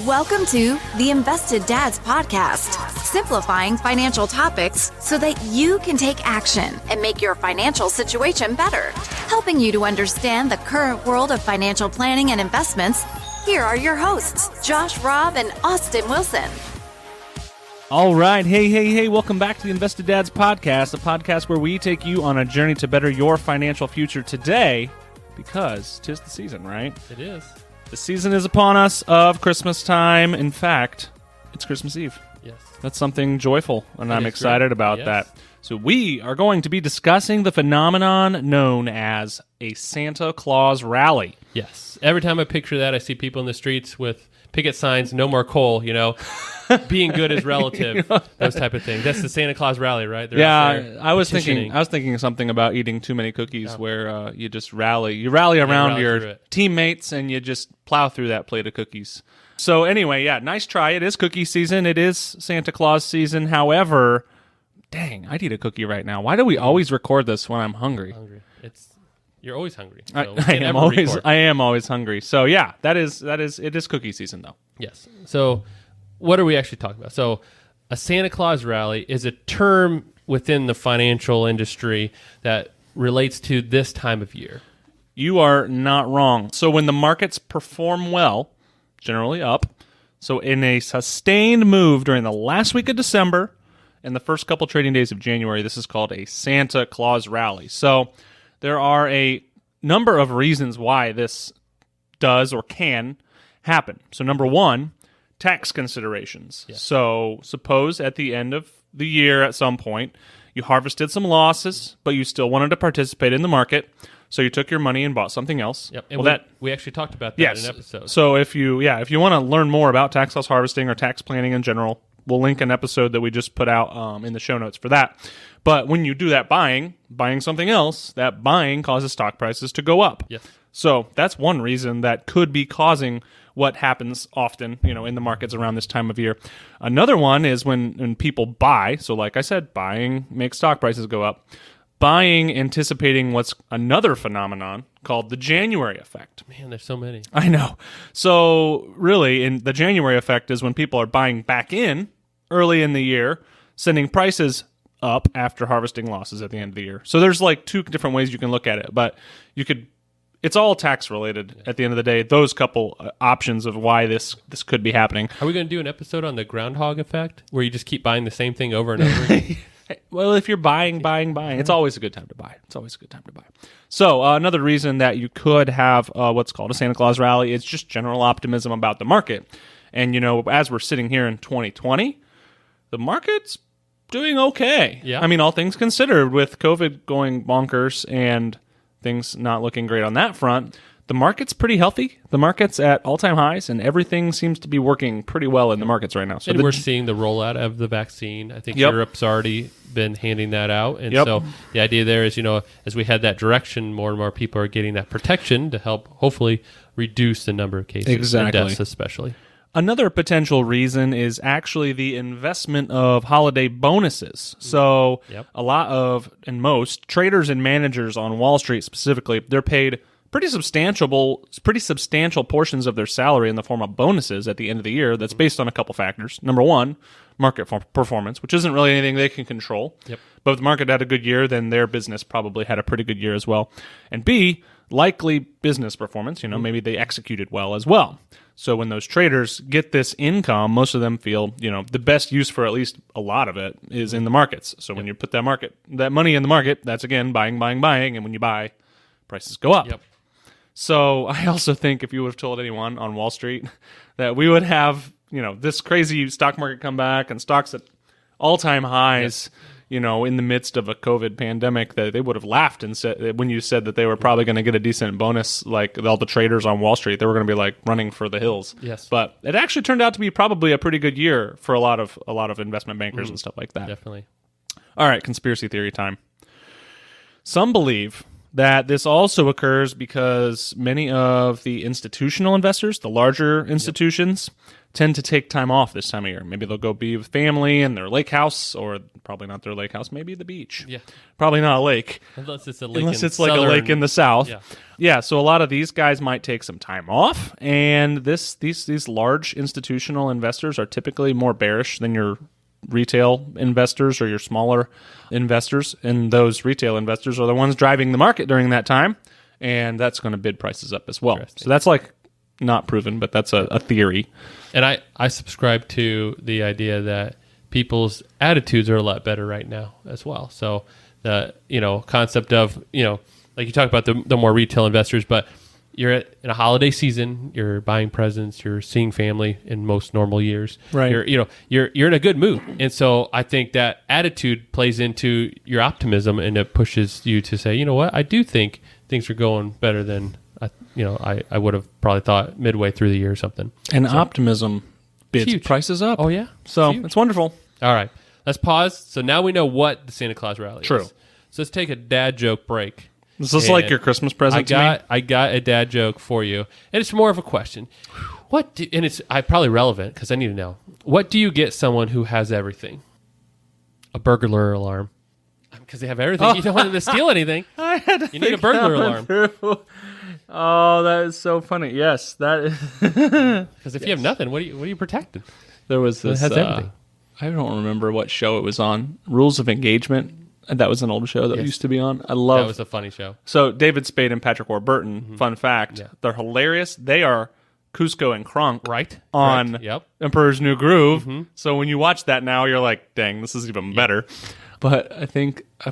Welcome to the Invested Dads Podcast, simplifying financial topics so that you can take action and make your financial situation better. Helping you to understand the current world of financial planning and investments, here are your hosts, Josh Robb and Austin Wilson. All right. Hey. Welcome back to the Invested Dads Podcast, a podcast where we take you on a journey to better your financial future today, because 'tis the season, right? It is. The season is upon us of Christmas time. In fact, it's Christmas Eve. Yes. That's something joyful, and I'm is excited great. about Yes. that. So we are going to be discussing the phenomenon known as a Santa Claus rally. Yes. Every time I picture that, I see people in the streets with picket signs, no more coal, being good is relative, those type of things. That's the Santa Claus rally, right? They're out there I was petitioning. thinking something about eating too many cookies, where you just rally around rally your through it. teammates, and you just plow through that plate of cookies. So anyway, nice try. It is cookie season. It is Santa Claus season. However, dang, I'd eat a cookie right now. Why do we always record this when I'm hungry? You're always hungry. So we I can't am ever always record. I am always hungry. So yeah, it is cookie season though. Yes. So what are we actually talking about? So a Santa Claus rally is a term within the financial industry that relates to this time of year. You are not wrong. So when the markets perform well, generally up, so in a sustained move during the last week of December and the first couple trading days of January, this is called a Santa Claus rally. So there are a number of reasons why this does or can happen. So number one, tax considerations. Yes. So suppose at the end of the year at some point, you harvested some losses, but you still wanted to participate in the market. So you took your money and bought something else. Yep. And we actually talked about that yes. in an episode. So if you want to learn more about tax loss harvesting or tax planning in general, we'll link an episode that we just put out in the show notes for that. But when you do that buying something else, that buying causes stock prices to go up. Yes. So that's one reason that could be causing what happens often, in the markets around this time of year. Another one is when people buy. So like I said, buying makes stock prices go up. Buying, anticipating what's another phenomenon called the January effect. Man, there's so many. I know. So really, the January effect is when people are buying back in early in the year, sending prices up after harvesting losses at the end of the year. So there's like two different ways you can look at it, but it's all tax related at the end of the day. Those couple options of why this could be happening. Are we going to do an episode on the groundhog effect where you just keep buying the same thing over and over? Well, if you're buying, it's always a good time to buy. So another reason that you could have what's called a Santa Claus rally is just general optimism about the market. And, as we're sitting here in 2020, the market's doing okay. Yeah. I mean, all things considered, with COVID going bonkers and things not looking great on that front, the market's pretty healthy. The market's at all-time highs, and everything seems to be working pretty well in the markets right now. So and we're seeing the rollout of the vaccine. I think Europe's already been handing that out. And so the idea there is, as we head that direction, more and more people are getting that protection to help hopefully reduce the number of cases and deaths especially. Another potential reason is actually the investment of holiday bonuses. So a lot of, and most, traders and managers on Wall Street specifically, they're paid pretty substantial portions of their salary in the form of bonuses at the end of the year. That's based on a couple factors. Number one, market performance, which isn't really anything they can control. Yep. But if the market had a good year, then their business probably had a pretty good year as well. And B, likely business performance. Maybe they executed well as well. So when those traders get this income, most of them feel, the best use for at least a lot of it is in the markets. So when you put that money in the market, that's again buying. And when you buy, prices go up. Yep. So I also think if you would have told anyone on Wall Street that we would have, this crazy stock market comeback and stocks at all-time highs, in the midst of a COVID pandemic, that they would have laughed and said, when you said that they were probably going to get a decent bonus, like all the traders on Wall Street, they were going to be like running for the hills. Yes. But it actually turned out to be probably a pretty good year for a lot of investment bankers and stuff like that. Definitely. All right, conspiracy theory time. Some believe that this also occurs because many of the institutional investors, the larger institutions, tend to take time off this time of year. Maybe they'll go be with family in their lake house, or probably not their lake house, maybe the beach. Yeah. Probably not a lake. Unless it's a lake Unless in it's like a lake in the south. Yeah. Yeah, so a lot of these guys might take some time off, and these large institutional investors are typically more bearish than your retail investors or your smaller investors, and those retail investors are the ones driving the market during that time, and that's going to bid prices up as well. So that's like not proven, but that's a theory. And I subscribe to the idea that people's attitudes are a lot better right now as well. So the concept of like you talk about the more retail investors, but you're in a holiday season, you're buying presents, you're seeing family in most normal years. Right. You're in a good mood. And so I think that attitude plays into your optimism, and it pushes you to say, you know what, I do think things are going better than I would have probably thought midway through the year or something. And optimism bids prices up. Oh yeah. So it's wonderful. All right. Let's pause. So now we know what the Santa Claus rally is. True. So let's take a dad joke break. Is this like your Christmas present to me? I got a dad joke for you, and it's more of a question. And it's probably relevant because I need to know. What do you get someone who has everything? A burglar alarm. Because they have everything. You don't want them to steal anything. I had to You need a burglar alarm. Oh, that is so funny. Yes, that is. Because if you have nothing, what are you protecting? There was this. It has everything. I don't remember what show it was on. Rules of Engagement. That was an old show that used to be on. That was a funny show. So David Spade and Patrick Warburton, fun fact, they're hilarious. They are Cusco and Kronk on Emperor's New Groove. So when you watch that now, you're like, dang, this is even better. But I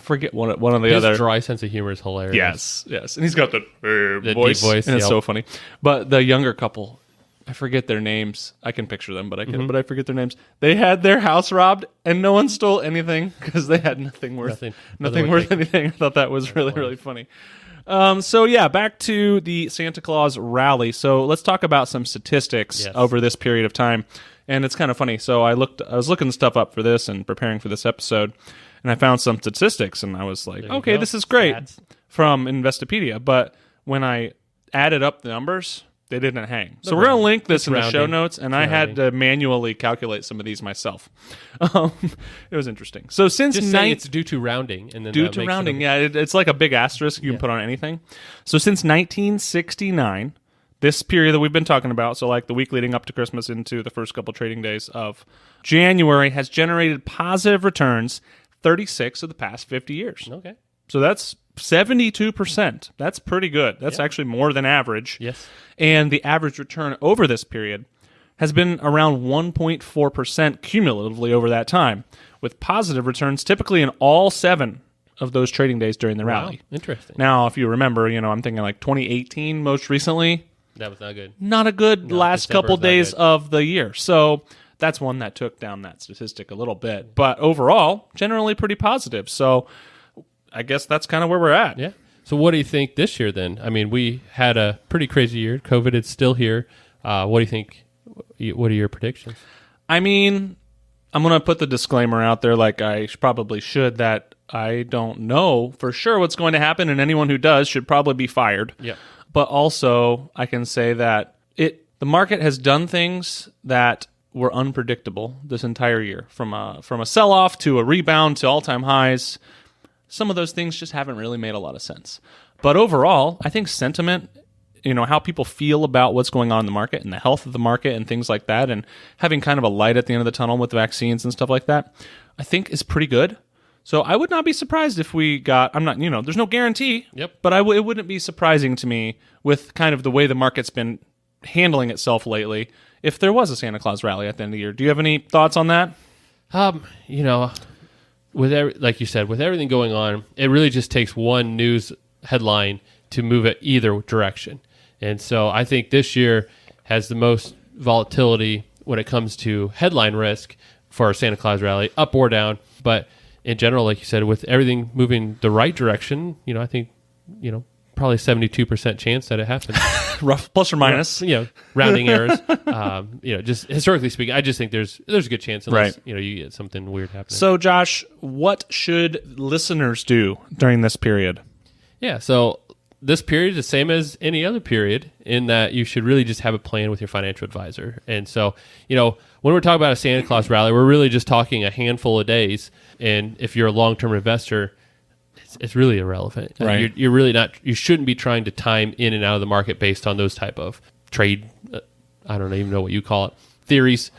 forget one of the other. His dry sense of humor is hilarious. Yes. And he's got the voice. Deep voice, and it's so funny. But the younger couple, I forget their names. I can picture them, but I forget their names. They had their house robbed, and no one stole anything because they had nothing worth anything. I thought that was really funny. So back to the Santa Claus rally. So let's talk about some statistics over this period of time, and it's kind of funny. So I was looking stuff up for this and preparing for this episode, and I found some statistics, and I was like, okay, this is great from Investopedia. But when I added up the numbers, they didn't hang. So we're going to link this in the show notes, and I had to manually calculate some of these myself. It was interesting. So since it's due to rounding. And then due to rounding, it's like a big asterisk you can put on anything. So since 1969, this period that we've been talking about, so like the week leading up to Christmas into the first couple trading days of January, has generated positive returns 36 of the past 50 years. Okay. So that's 72%. That's pretty good. That's actually more than average. Yes. And the average return over this period has been around 1.4% cumulatively over that time, with positive returns typically in all 7 of those trading days during the rally. Interesting. Now, if you remember, I'm thinking like 2018 most recently. That was not good. Not a good last couple days of the year. So that's one that took down that statistic a little bit. But overall, generally pretty positive. So I guess that's kind of where we're at. Yeah. So what do you think this year then? I mean, we had a pretty crazy year. COVID is still here. What do you think? What are your predictions? I mean, I'm going to put the disclaimer out there like I probably should that I don't know for sure what's going to happen, and anyone who does should probably be fired. Yeah. But also, I can say that the market has done things that were unpredictable this entire year, from a sell-off to a rebound to all-time highs. Some of those things just haven't really made a lot of sense. But overall, I think sentiment, how people feel about what's going on in the market and the health of the market and things like that, and having kind of a light at the end of the tunnel with vaccines and stuff like that, I think is pretty good. So I would not be surprised if we got, there's no guarantee, but it wouldn't be surprising to me with kind of the way the market's been handling itself lately if there was a Santa Claus rally at the end of the year. Do you have any thoughts on that? Like you said, with everything going on, it really just takes one news headline to move it either direction. And so I think this year has the most volatility when it comes to headline risk for our Santa Claus rally, up or down. But in general, like you said, with everything moving the right direction, I think, probably 72% chance that it happens. Rough, plus or minus. Rounding errors. Just historically speaking, I just think there's a good chance unless, right. You get something weird happening. So, Josh, what should listeners do during this period? Yeah, so this period is the same as any other period in that you should really just have a plan with your financial advisor. And so, when we're talking about a Santa Claus rally, we're really just talking a handful of days. And if you're a long-term investor, it's really irrelevant. Right. You're really not. You shouldn't be trying to time in and out of the market based on those type of trade. I don't even know what you call it. Theories,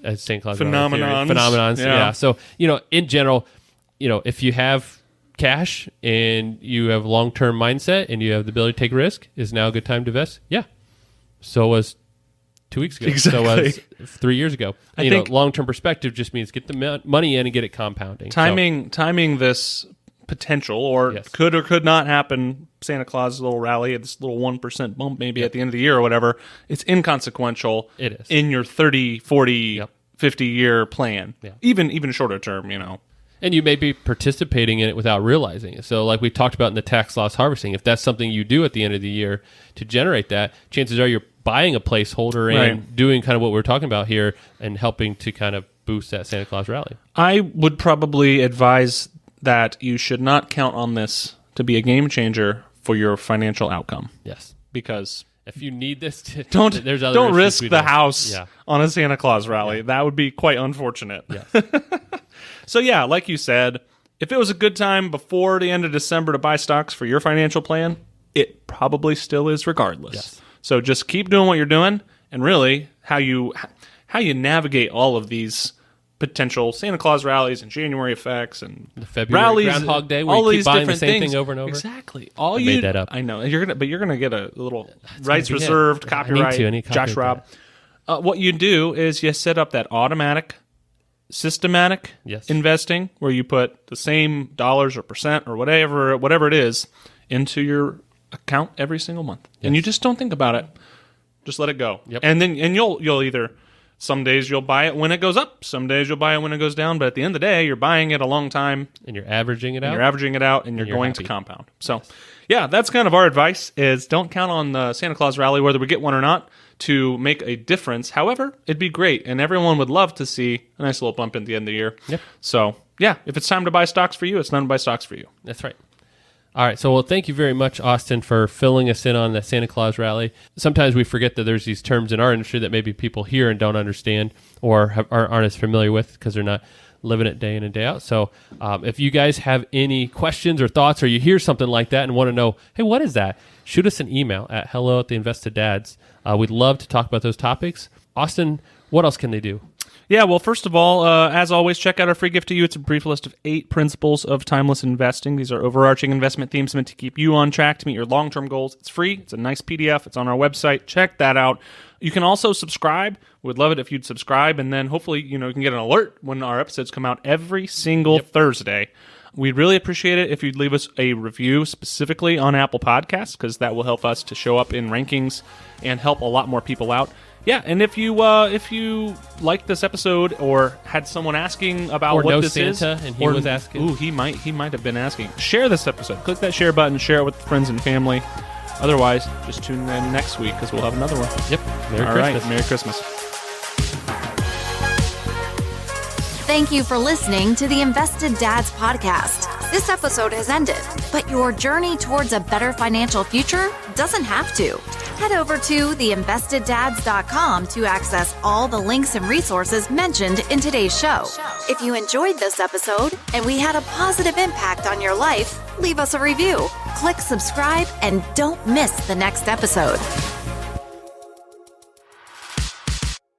as St. Claus phenomenons. Yeah. So in general, if you have cash and you have long-term mindset and you have the ability to take risk, is now a good time to invest? Yeah. So was 2 weeks ago. Exactly. So was 3 years ago. I think long-term perspective just means get the money in and get it compounding. Timing this potential or could or could not happen Santa Claus little rally, this little 1% bump maybe at the end of the year or whatever, it's inconsequential. It is. In your 30, 40, 50-year plan. Yeah. Even shorter term, And you may be participating in it without realizing it. So like we talked about in the tax loss harvesting, if that's something you do at the end of the year to generate that, chances are you're buying a placeholder and doing kind of what we're talking about here and helping to kind of boost that Santa Claus rally. I would probably advise that you should not count on this to be a game changer for your financial outcome. Yes. Because if you need this to... Don't risk the house on a Santa Claus rally. Yeah. That would be quite unfortunate. Yes. So yeah, like you said, if it was a good time before the end of December to buy stocks for your financial plan, it probably still is regardless. Yes. So just keep doing what you're doing, and really how you navigate all of these potential Santa Claus rallies and January effects and the February rallies, Groundhog Day, where you keep buying the same thing over and over. Exactly. Made that up. I know. You're gonna get a little rights reserved copyright. I need Josh Robb. What you do is you set up that automatic, systematic investing where you put the same dollars or percent or whatever it is into your account every single month, and you just don't think about it. Just let it go. Yep. And then you'll either. Some days you'll buy it when it goes up. Some days you'll buy it when it goes down. But at the end of the day, you're buying it a long time. And you're averaging it out. And you're going happy. To compound. So, yeah, that's kind of our advice is don't count on the Santa Claus rally, whether we get one or not, to make a difference. However, it'd be great. And everyone would love to see a nice little bump at the end of the year. Yep. So, yeah, if it's time to buy stocks for you, it's time to buy stocks for you. That's right. All right, so thank you very much, Austin, for filling us in on the Santa Claus rally. Sometimes we forget that there's these terms in our industry that maybe people hear and don't understand or aren't as familiar with because they're not living it day in and day out. So if you guys have any questions or thoughts or you hear something like that and want to know, hey, what is that? Shoot us an email at hello@theinvesteddads. We'd love to talk about those topics. Austin, what else can they do? Yeah, well, first of all, as always, check out our free gift to you. It's a brief list of 8 principles of timeless investing. These are overarching investment themes meant to keep you on track to meet your long-term goals. It's free. It's a nice PDF. It's on our website. Check that out. You can also subscribe. We'd love it if you'd subscribe, and then hopefully you can get an alert when our episodes come out every single Thursday. We'd really appreciate it if you'd leave us a review specifically on Apple Podcasts because that will help us to show up in rankings and help a lot more people out. Yeah, and if you liked this episode or had someone asking about what this Santa is, and he was asking, he might have been asking. Share this episode. Click that share button. Share it with friends and family. Otherwise, just tune in next week because we'll have another one. Yep. Merry Christmas. Merry Christmas. Thank you for listening to the Invested Dads podcast. This episode has ended, but your journey towards a better financial future doesn't have to. Head over to theinvesteddads.com to access all the links and resources mentioned in today's show. If you enjoyed this episode and we had a positive impact on your life, leave us a review, click subscribe, and don't miss the next episode.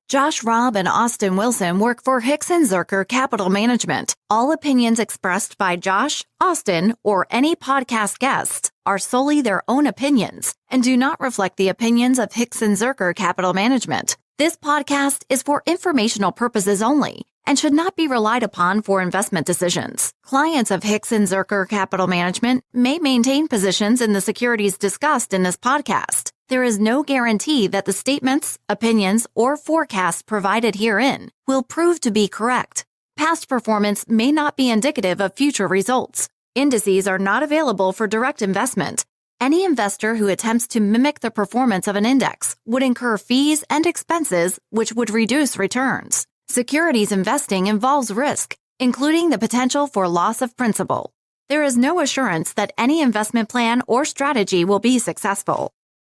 Josh Robb and Austin Wilson work for Hicks & Zerker Capital Management. All opinions expressed by Josh, Austin, or any podcast guests are solely their own opinions and do not reflect the opinions of Hicks & Zerker Capital Management. This podcast is for informational purposes only and should not be relied upon for investment decisions. Clients of Hicks & Zerker Capital Management may maintain positions in the securities discussed in this podcast. There is no guarantee that the statements, opinions, or forecasts provided herein will prove to be correct. Past performance may not be indicative of future results. Indices are not available for direct investment. Any investor who attempts to mimic the performance of an index would incur fees and expenses which would reduce returns. Securities investing involves risk, including the potential for loss of principal. There is no assurance that any investment plan or strategy will be successful.